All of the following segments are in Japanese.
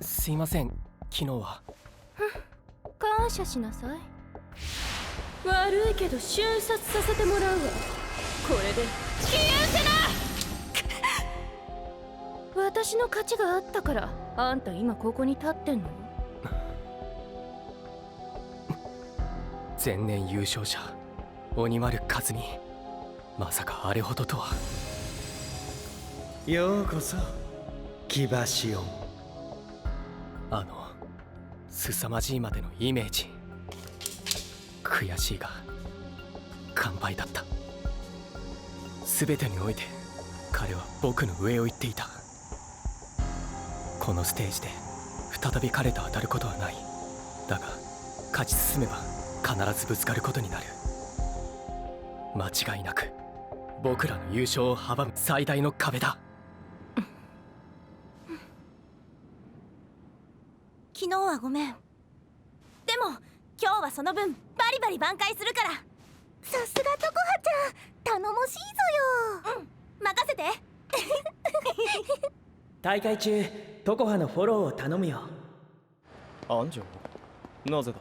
すいません、昨日は。感謝しなさい。悪いけど瞬殺させてもらうわ。これで消え失せな私の勝ちがあったからあんた今ここに立ってんの。前年優勝者鬼丸和にまさかあれほどとは。ようこそ騎馬シオン。凄まじいまでのイメージ。悔しいが完敗だった。全てにおいて彼は僕の上を行っていた。このステージで再び彼と当たることはない。だが勝ち進めば必ずぶつかることになる。間違いなく僕らの優勝を阻む最大の壁だ。昨日はごめん。でも今日はその分バリバリ挽回するから。さすがトコハちゃん、頼もしいぞよ。任せて。大会中トコハのフォローを頼むよ。安城、なぜ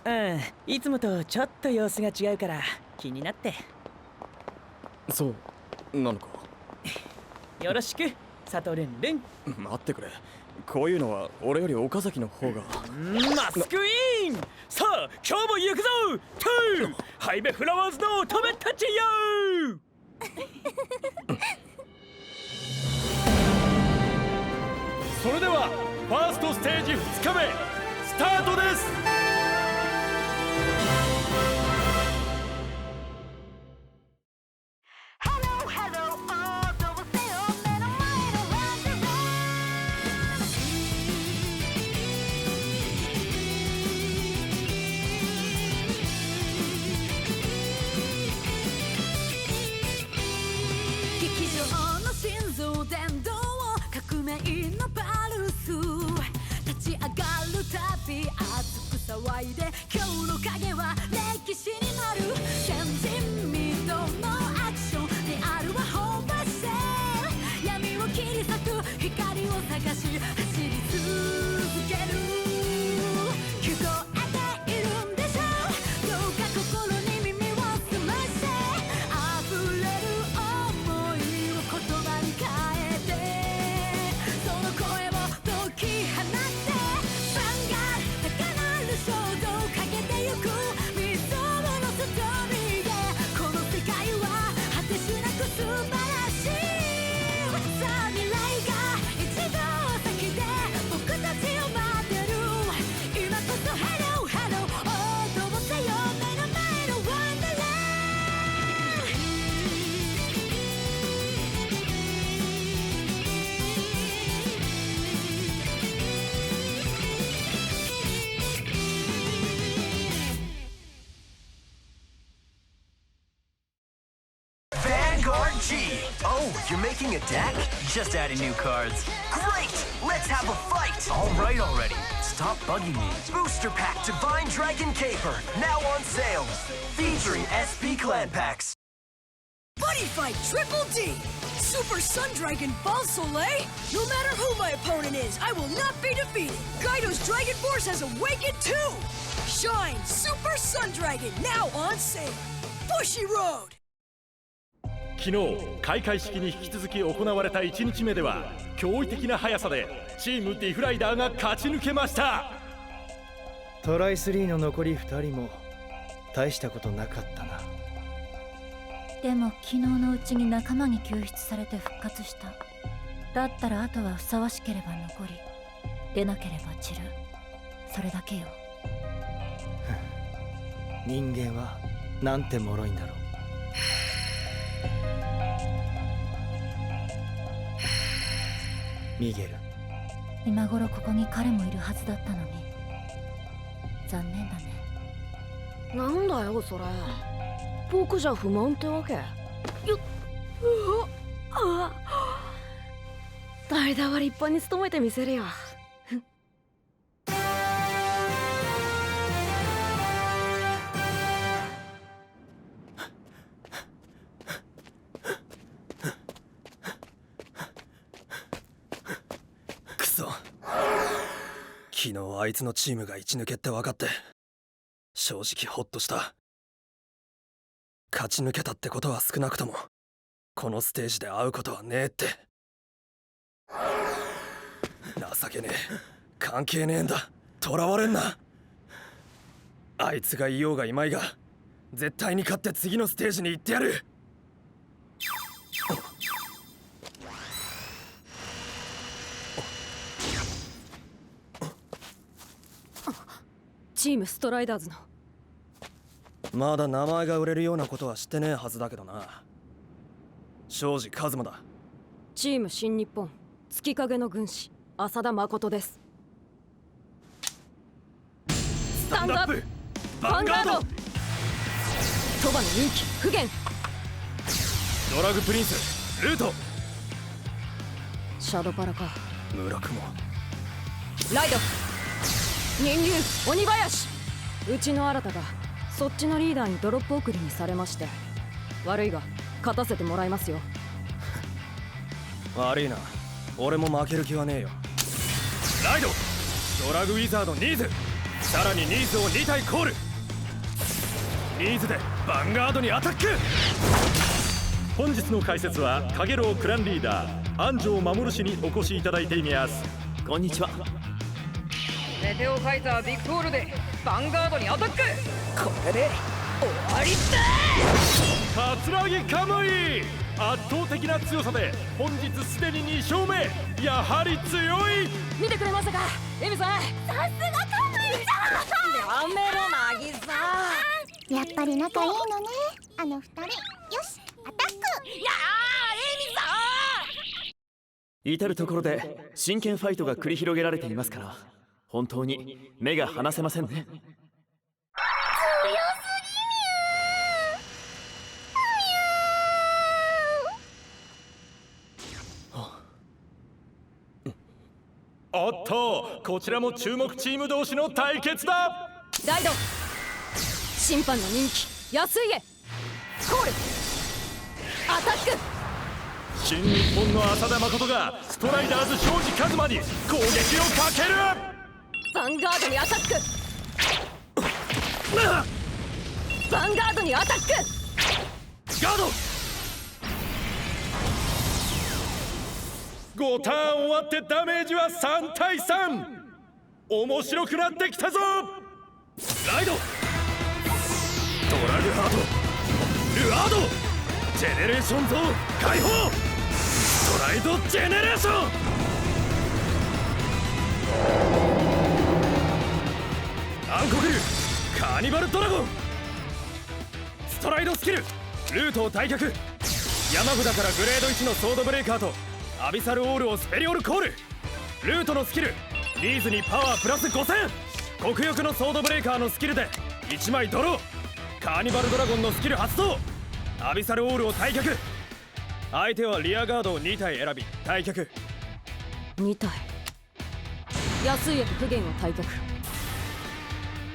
だ。いつもとちょっと様子が違うから気になって。そうなのか。よろしくサトルンルン。待ってくれ、こういうのは俺より岡崎の方が。マスクイン。さあ今日も行くぞトゥーハイベフラワーズの乙女たちよ。それではファーストステージ2日目スタートです。騒いで今日の影は歴史になる。先人未到のアクションリアルは本場戦。闇を切り裂く光を探し走り続ける。聞こえているんでしょう。どうか心に耳を澄ませ。溢れる想いを言葉に変えて、その声を解き放って衝動をかけてゆく未曾有のストーリーで、この世界は果てしなく素晴らしい。さあ未来が一度先で僕たちを待ってる。今こそ Hello Hello 踊ぼせよ目の前のワンダーラVanguard G! Oh, you're making a deck? Just adding new cards. Great! Let's have a fight! Alright already. Stop bugging me. Booster Pack Divine Dragon Caper, now on sale. Featuring SP Clan Packs. Buddy Fight Triple D! Super Sun Dragon Ball Soleil? No matter who my opponent is, I will not be defeated! Kaido's Dragon Force has awakened too! Shine Super Sun Dragon, now on sale! Bushy Road! 昨日開会式に引き続き行われた1日目では驚異的な速さでチームディフライダーが勝ち抜けました。トライ3の残り2人も大したことなかったな。でも昨日のうちに仲間に救出されて復活した。だったらあとはふさわしければ残り、出なければ散る。それだけよ。人間はなんて脆いんだろう。ミゲル、今頃ここに彼もいるはずだったのに残念だね。なんだよそれ。僕じゃ不満ってわけ。代打は立派に務めてみせるよ。くそ、昨日あいつのチームが一抜けって分かって正直ホッとした。勝ち抜けたってことは少なくともこのステージで会うことはねえって。情けねえ、関係ねえんだ、囚われんな。あいつがいようがいまいが絶対に勝って次のステージに行ってやる。チームストライダーズの。まだ名前が売れるようなことはしてねえはずだけどな。庄司一馬だ。チーム新日本月影の軍師浅田誠です。スタンドアップヴァンガード。鳥羽の人気不言。ドラグプリンスルート。シャドパラか。村雲。ライド。人流鬼林。うちの新がそっちのリーダーにドロップ送りにされまして、悪いが勝たせてもらいますよ。悪いな、俺も負ける気はねえよ。ライドドラグウィザードニーズ、さらにニーズを2体コール。ニーズでヴァンガードにアタック。本日の解説はカゲロウクランリーダー安城守氏にお越しいただいています。こんにちは。メテオファイタービッグオールでヴァンガードにアタック。これで終わりだ。桂木カムイ、圧倒的な強さで本日すでに2勝目。やはり強い。見てくれましたかエミさん。さすがカムイさん。やめろナギさん。やっぱり仲いいのねあの二人。よしアタック。いやエミさん。至る所で真剣ファイトが繰り広げられていますから、本当に目が離せませんね。強すぎみゅおっと、こちらも注目チーム同士の対決だ。ライド審判の人気安家コールアタック。新日本の浅田誠がストライダーズ庄司一馬に攻撃をかける。ヴァンガードにアタック。ヴァンガードにアタック。ガード。5ターン終わってダメージは3対3。面白くなってきたぞ。ライドドラグハードルアードジェネレーションゾーン解放。ストライドジェネレーション。暗黒竜カーニバルドラゴン。ストライドスキルルートを退却。山札からグレード1のソードブレイカーとアビサルオールをスペリオルコール。ルートのスキルニーズにパワープラス5000。極欲のソードブレイカーのスキルで1枚ドロー。カーニバルドラゴンのスキル発動。アビサルオールを退却。相手はリアガードを2体選び退却。2体安家と不言を退却。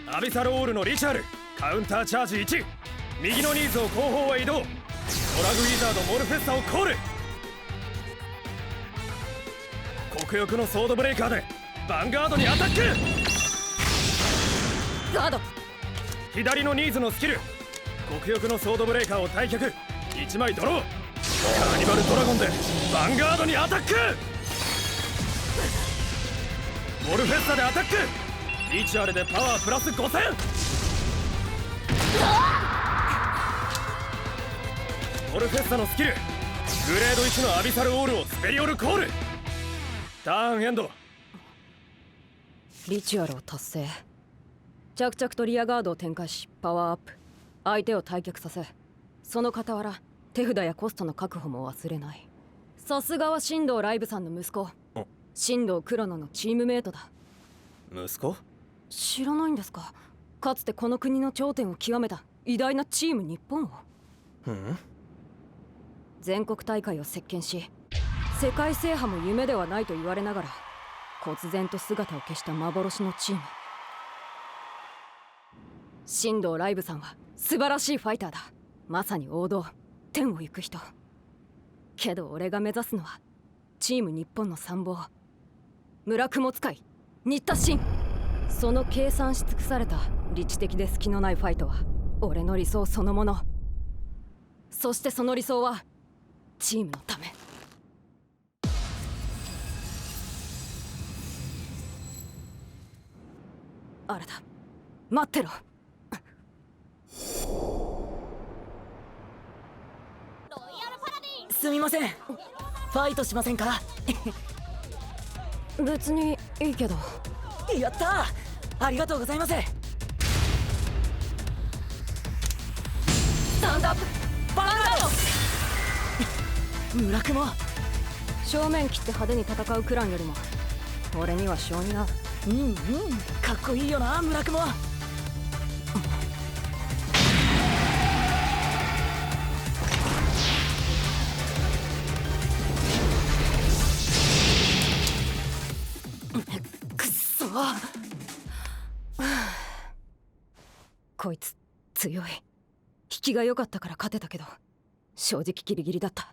アビサルオールのリチャールカウンターチャージ1。右のニーズを後方へ移動。ドラグウィザードモルフェッサをコール。極欲のソードブレイカーでヴァンガードにアタック。ガード左のニーズのスキル極欲のソードブレイカーを退却。1枚ドロー。カーニバルドラゴンでヴァンガードにアタック。モルフェッサでアタック。リチュアルでパワープラス5000。モルフェッサのスキルグレード1のアビサルオールをスペリオルコール。ターンエンド。リチュアルを達成。着々とリアガードを展開しパワーアップ。相手を退却させ、その傍ら手札やコストの確保も忘れない。さすがは新藤ライブさんの息子新藤黒野のチームメイトだ。息子？知らないんですか。かつてこの国の頂点を極めた偉大なチーム日本を。全国大会を席巻し世界制覇も夢ではないと言われながら忽然と姿を消した幻のチーム。新藤ライブさんは素晴らしいファイターだ。まさに王道天を行く人。けど俺が目指すのはチーム日本の参謀村雲使い新田真。その計算し尽くされた理知的で隙のないファイトは俺の理想そのもの。そしてその理想はチームのため。あれだ、待ってろ。すみません、ファイトしませんか？別にいいけど。やったー、ありがとうございます。スタンドアップバンガード。村雲、正面切って派手に戦うクランよりも俺には性に合う。うんうん、かっこいいよな村雲。くっそこいつ強い。引きが良かったから勝てたけど正直ギリギリだった。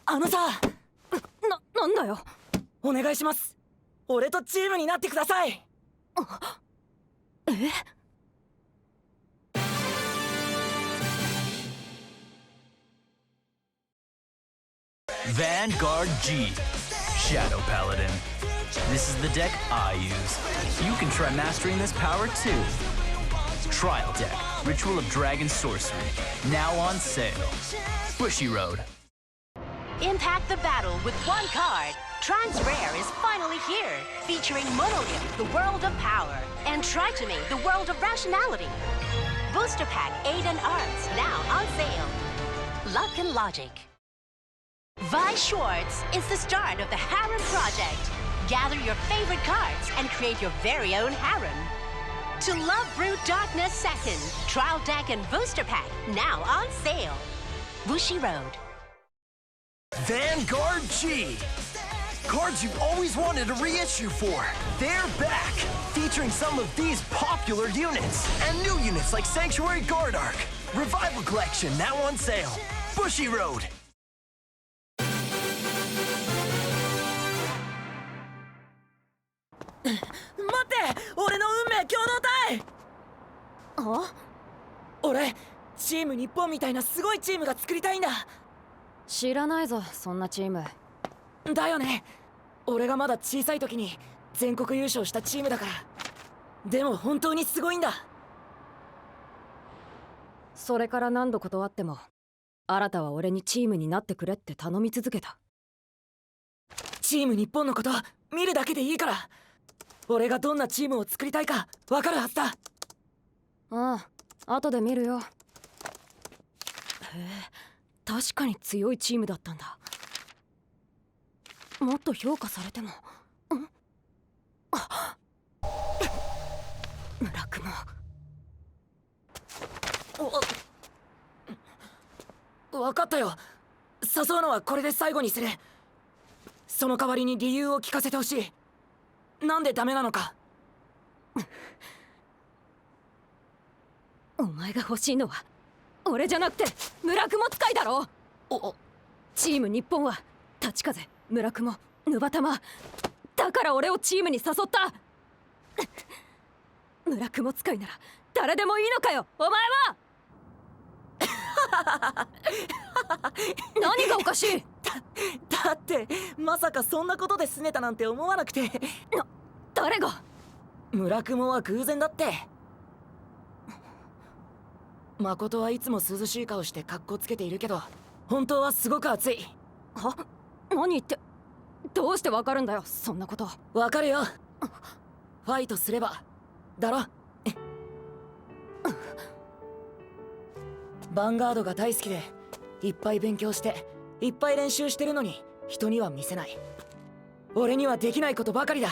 あのさ、なんだよ。お願いします。俺とチームになってください。Vanguard G, Shadow Paladin. This is the deck I use. You can try mastering this power too. Trial deck, Ritual of Dragon Sorcery. Now on sale. Bushiroad. Impact the battle with one card. Transrare is finally here, featuring Monolith, the world of power, and Tritony, the world of rationality. Booster Pack 8 and Arms, now on sale. Luck and Logic. Vi Schwartz is the start of the Harem Project. Gather your favorite cards and create your very own harem. To Love Brew Darkness 2nd, Trial Deck and Booster Pack, now on sale. Bushiroad. Vanguard G. Cards you've always wanted a reissue for. They're back, featuring some of these popular units. And new units like Sanctuary Guard Arc. Revival Collection, now on sale. Bushiroad. 待って、俺の運命共同体。あ？俺、チーム日本みたいなすごいチームが作りたいんだ。知らないぞ、そんなチーム。だよね。俺がまだ小さい時に全国優勝したチームだから。でも本当にすごいんだ。それから何度断っても新は俺にチームになってくれって頼み続けた。チーム日本のこと見るだけでいいから、俺がどんなチームを作りたいか分かるはずだ。ああ、後で見るよ。へえ、確かに強いチームだったんだ。もっと評価されても。あっ、村雲。分かったよ。誘うのはこれで最後にする。その代わりに理由を聞かせてほしい。なんでダメなのか。お前が欲しいのは俺じゃなくて村雲使いだろ。チーム日本は立風、村雲、ヌバタマ。だから俺をチームに誘った。村雲使いなら誰でもいいのかよ、お前は。何がおかしい。だってまさかそんなことで拗ねたなんて思わなくて。誰が。村雲は偶然だって。誠はいつも涼しい顔してカッコつけているけど本当はすごく熱い。は？何言って。どうしてわかるんだよ、そんなこと。わかるよ。ファイトすればだろ。ヴァンガードが大好きでいっぱい勉強していっぱい練習してるのに人には見せない。俺にはできないことばかりだ。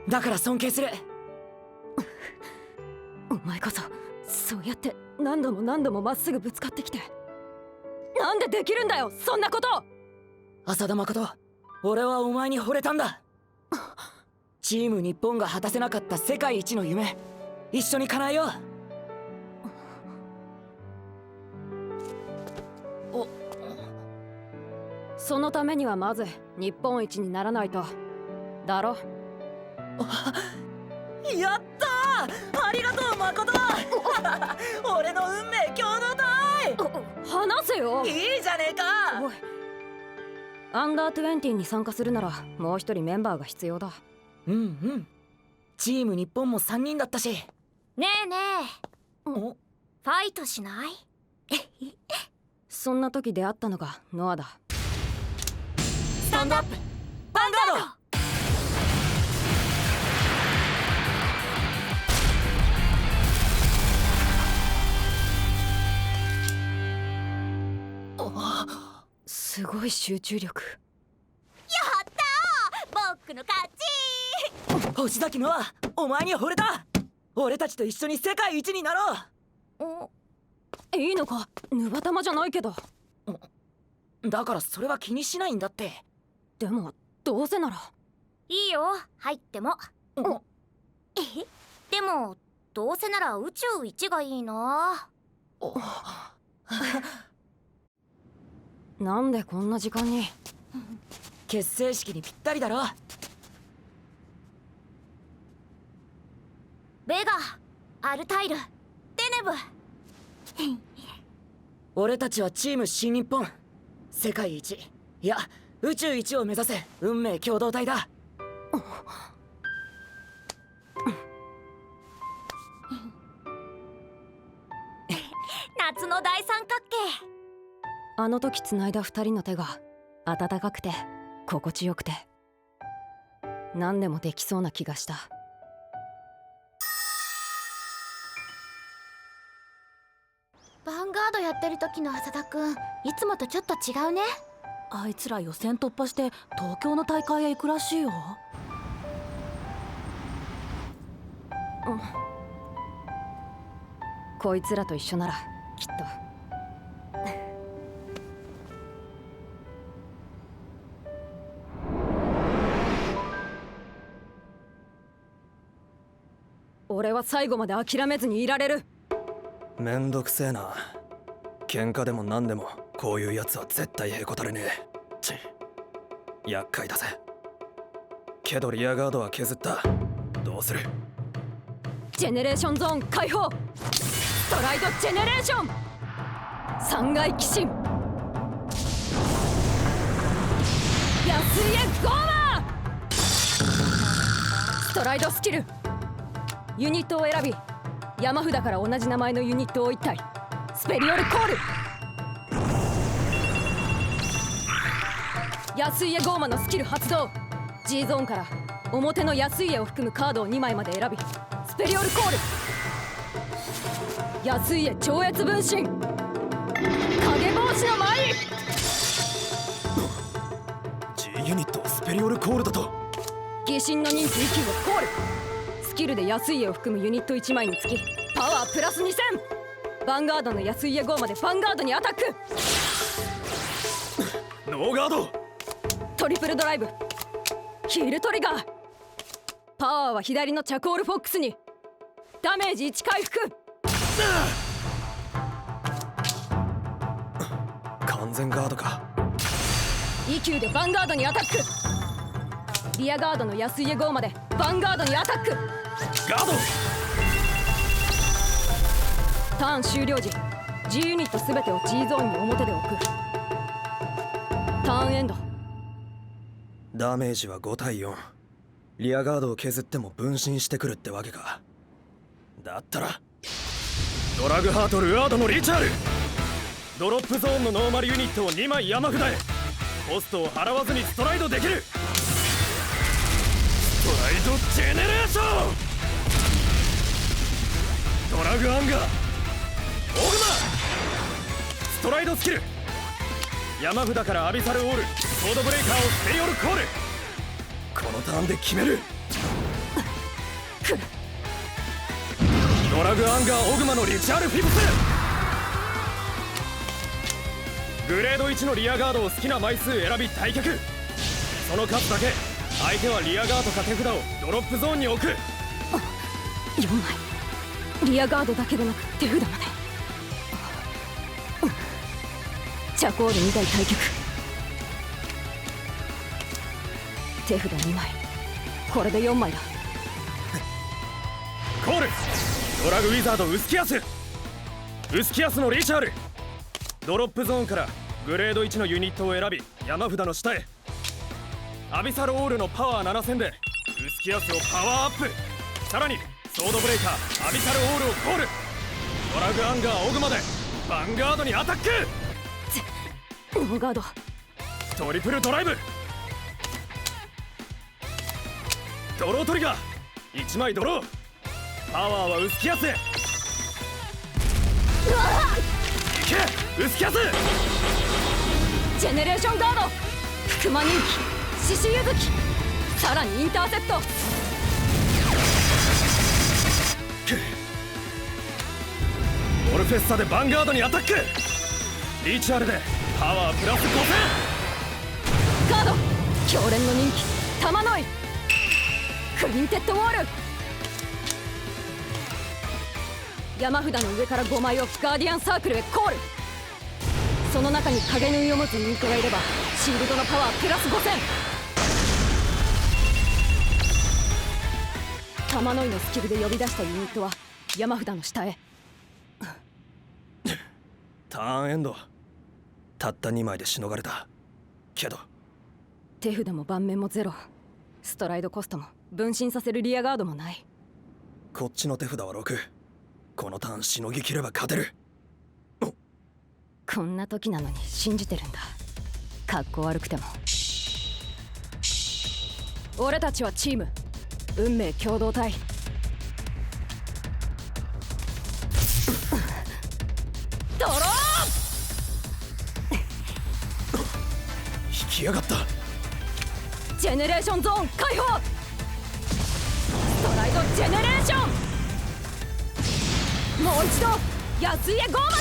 だから尊敬する。お前こそそうやって何度も何度もまっすぐぶつかってきてなんでできるんだよ、そんなこと。浅田誠、俺はお前に惚れたんだ。チーム日本が果たせなかった世界一の夢、一緒に叶えよう。そのためにはまず日本一にならないとだろ。やったー、ありがとう誠俺の運命共同体。話せよ。いいじゃねえか。おい、アンダー20に参加するならもう一人メンバーが必要だ。うんうん、チーム日本も3人だったし。ねえねえ、ファイトしない？そんな時出会ったのがノアだ。スタンドアップヴァンガード。すごい集中力。やったー、僕の勝ち。星崎のはお前に惚れた。俺たちと一緒に世界一になろう。いいのか、ヌバ玉じゃないけど。だからそれは気にしないんだって。でもどうせなら。いいよ、入っても。でもどうせなら宇宙一がいいな。なんでこんな時間に。結成式にぴったりだろ。ベガ、アルタイル、デネブ。俺たちはチーム新日本、世界一、いや宇宙一を目指せ運命共同体だ。夏の大三角形。あの時繋いだ二人の手が温かくて心地よくて、何でもできそうな気がした。ヴァンガードやってる時の浅田くん、いつもとちょっと違うね。あいつら予選突破して東京の大会へ行くらしいよ。こいつらと一緒ならきっと。俺は最後まで諦めずにいられる。めんどくせえな。喧嘩でも何でもこういうやつは絶対へこたれねえ。ち厄介だぜ。けどリアガードは削った。どうする？ジェネレーションゾーン解放。ストライドジェネレーション。三階寄進。安家ゴーマー。ストライドスキル。ユニットを選び、山札から同じ名前のユニットを1体。スペリオルコール。安家ゴーマのスキル発動。 G ゾーンから表の安家を含むカードを2枚まで選び、スペリオルコール。安家超越分身。影帽子の舞。 G ユニットをスペリオルコールだと。疑心の人気1級をコール。スキルで安家を含むユニット1枚につきパワープラス2000。ヴァンガードの安家ゴーマでヴァンガードにアタック。ノーガード。トリプルドライブ。ヒールトリガー。パワーは左のチャコールフォックスに。ダメージ1回復。完全ガードか。 E 級でヴァンガードにアタック。リアガードの安家ゴーマでヴァンガードにアタック。ガード。ターン終了時 G ユニット全てを G ゾーンに表で置く。ターンエンド。ダメージは5対4。リアガードを削っても分身してくるってわけか。だったらドラグハートルアードのリチャール。ドロップゾーンのノーマルユニットを2枚山札へ。コストを払わずにストライドできる。ストライドジェネレーション。ドラグアンガーオグマ。ストライドスキル。山札からアビサルオールソードブレイカーをスペリオルコール。このターンで決める。ドラグアンガーオグマのリチャール・フィブス。グレード1のリアガードを好きな枚数選び退却。その数だけ相手はリアガードか手札をドロップゾーンに置く。4枚。リアガードだけでなく手札まで。チャコール2体退却。手札2枚。これで4枚だ。コール。ドラグウィザードウスキアス。ウスキアスのリチャール。ドロップゾーンからグレード1のユニットを選び山札の下へ。アビサルオールのパワー7000でウスキアスをパワーアップ。さらにソードブレイカーアビサルオールをコール。ドラグアンガーオグまでヴァンガードにアタック。ノーガード。トリプルドライブ。ドロートリガー1枚ドロー。パワーはウスキアスへ。いけウスキアス。ジェネレーションガード。福間人気獅子ゆずき。さらにインターセプト。オルフェッサでヴァンガードにアタック。リーチャールでパワープラス5000。ガード。強錬の人気玉ノ井。クリンテッドウォール。山札の上から5枚をガーディアンサークルへコール。その中に影縫いを持つユニットがいればシールドのパワープラス5000。玉ノ井のスキルで呼び出したユニットは山札の下へ。ターンエンド。たった2枚でしのがれたけど手札も盤面もゼロ。ストライドコストも分身させるリアガードもない。こっちの手札は6。このターンしのぎきれば勝てる。こんな時なのに信じてるんだ。かっこ悪くても。俺たちはチーム運命共同体。ドロー引きやがった。ジェネレーションゾーン解放。ストライドジェネレーション。もう一度安家ゴーマだ。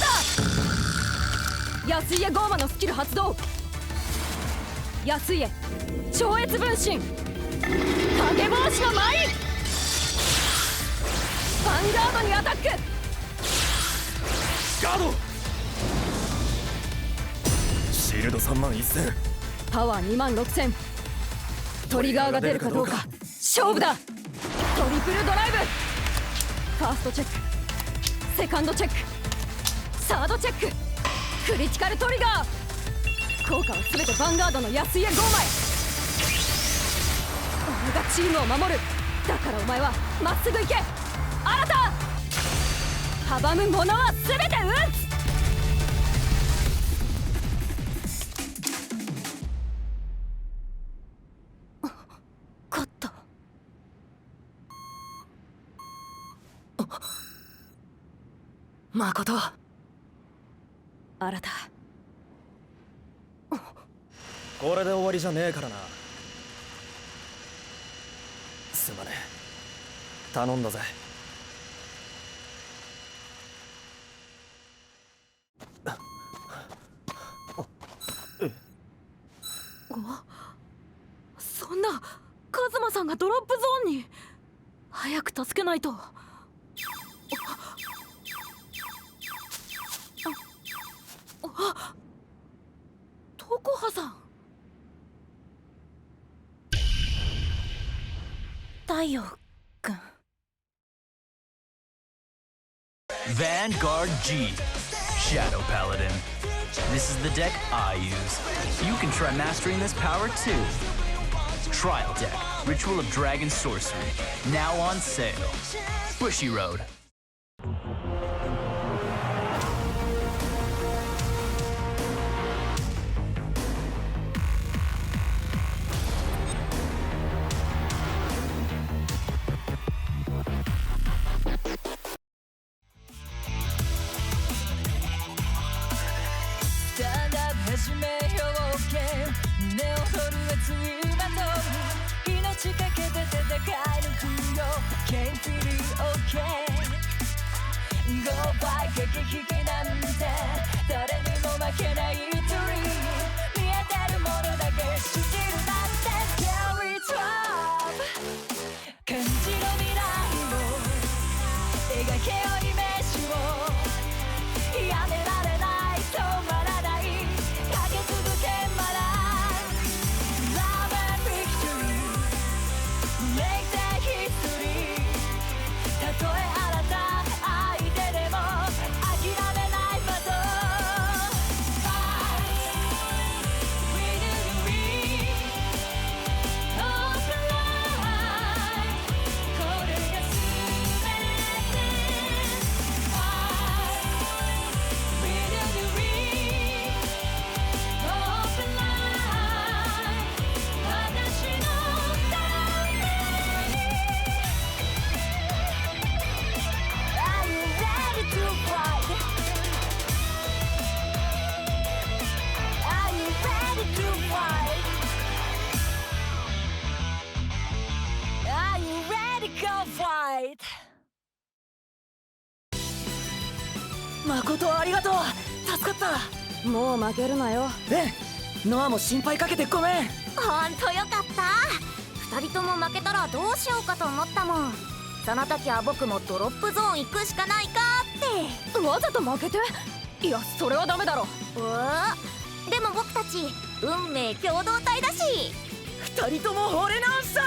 安家ゴーマのスキル発動。安家超越分身。影帽子の舞。ヴァンガードにアタック。ガード。シールド31000。パワー26000。トリガーが出るかどうか勝負だ。トリプルドライブ。ファーストチェック、セカンドチェック、サードチェック、クリティカルトリガー。効果は全てヴァンガードの安家5枚。俺がチームを守る。だからお前はまっすぐ行け新た。阻む者は全て撃つ。勝った。誠。新た。これで終わりじゃねえからな。すまねえ。頼んだぜ。そんなカズマさんがドロップゾーンに。早く助けないと。トコハさん。太陽くん。Vanguard G, Shadow Paladin. This is the deck I use. You can try mastering this power too. Trial deck, Ritual of Dragon Sorcery. Now on sale. Bushy Road. Stand up 始めようけ胸を取る熱いバトル命かけて戦い抜くよ Can't feel it okay Go by 駆け引きなんて誰にも負けない鳥見えてるものだけ信じるなんて Carry it up 感じろ未来を描けよイメージをやめられない止まらないかけ続けまら Love and Victory Make the history たとえ誠ありがとう。助かった。もう負けるなよ。ノアも心配かけてごめん。ほんとよかった。2人とも負けたらどうしようかと思ったもん。その時は僕もドロップゾーン行くしかないかって。わざと負けて？いや、それはダメだろ。でも僕たち運命共同体だし。2人とも惚れ直した。